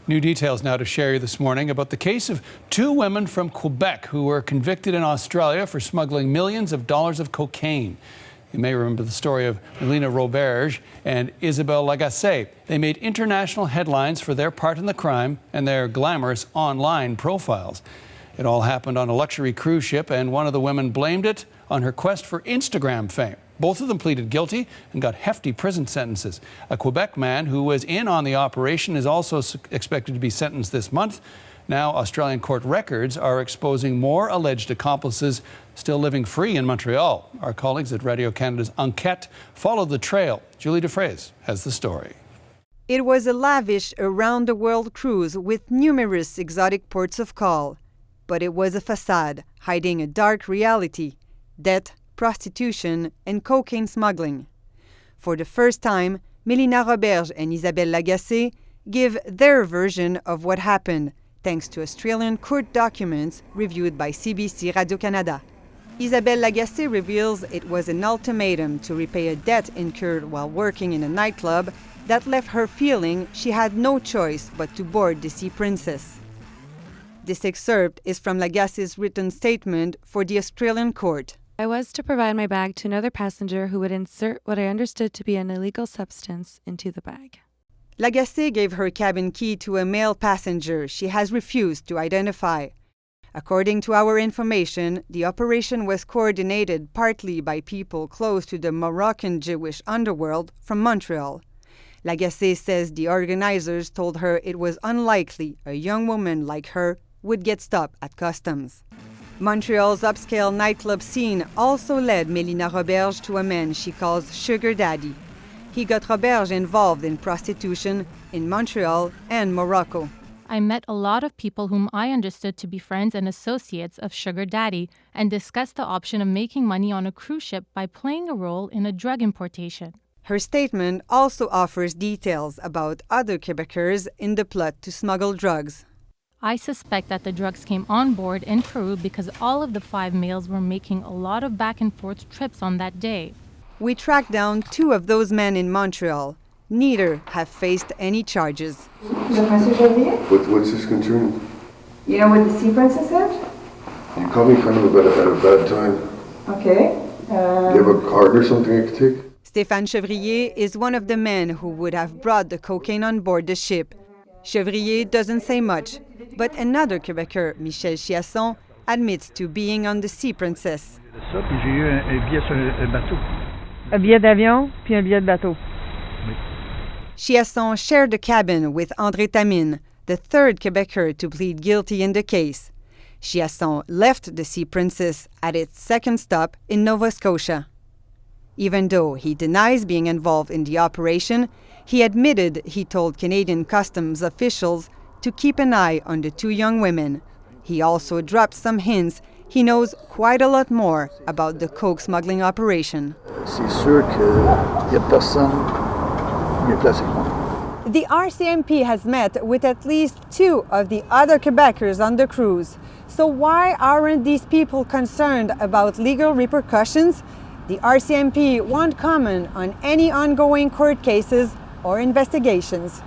New details now to share you this morning about the case of two women from Quebec who were convicted in Australia for smuggling millions of dollars of cocaine. You may remember the story of Melina Roberge and Isabelle Lagacé. They made international headlines for their part in the crime and their glamorous online profiles. It all happened on a luxury cruise ship, and one of the women blamed it on her quest for Instagram fame. Both of them pleaded guilty and got hefty prison sentences. A Quebec man who was in on the operation is also expected to be sentenced this month. Now, Australian court records are exposing more alleged accomplices still living free in Montreal. Our colleagues at Radio Canada's Enquête followed the trail. Julie Defrays has the story. It was a lavish, around-the-world cruise with numerous exotic ports of call. But it was a facade, hiding a dark reality: debt, prostitution, and cocaine smuggling. For the first time, Melina Roberge and Isabelle Lagacé give their version of what happened, thanks to Australian court documents reviewed by CBC Radio-Canada. Isabelle Lagacé reveals it was an ultimatum to repay a debt incurred while working in a nightclub that left her feeling she had no choice but to board the Sea Princess. This excerpt is from Lagacé's written statement for the Australian court. I was to provide my bag to another passenger who would insert what I understood to be an illegal substance into the bag. Lagacé gave her cabin key to a male passenger she has refused to identify. According to our information, the operation was coordinated partly by people close to the Moroccan Jewish underworld from Montreal. Lagacé says the organizers told her it was unlikely a young woman like her would get stopped at customs. Montreal's upscale nightclub scene also led Melina Roberge to a man she calls Sugar Daddy. He got Roberge involved in prostitution in Montreal and Morocco. I met a lot of people whom I understood to be friends and associates of Sugar Daddy and discussed the option of making money on a cruise ship by playing a role in a drug importation. Her statement also offers details about other Quebecers in the plot to smuggle drugs. I suspect that the drugs came on board in Peru because all of the 5 males were making a lot of back and forth trips on that day. We tracked down 2 of those men in Montreal. Neither have faced any charges. What's this concerning? You know what the Sea Princess is? You caught me kind of at a bad time. Okay. Do you have a card or something I could take? Stéphane Chevrier is one of the men who would have brought the cocaine on board the ship. Chevrier doesn't say much, but another Quebecer, Michel Chiasson, admits to being on the Sea Princess. Un billet d'avion, puis un billet de bateau. Chiasson shared the cabin with André Tamine, the third Quebecer to plead guilty in the case. Chiasson left the Sea Princess at its second stop in Nova Scotia. Even though he denies being involved in the operation, he admitted he told Canadian customs officials to keep an eye on the 2 young women. He also dropped some hints he knows quite a lot more about the coke smuggling operation. The RCMP has met with at least 2 of the other Quebecers on the cruise. So why aren't these people concerned about legal repercussions? The RCMP won't comment on any ongoing court cases or investigations.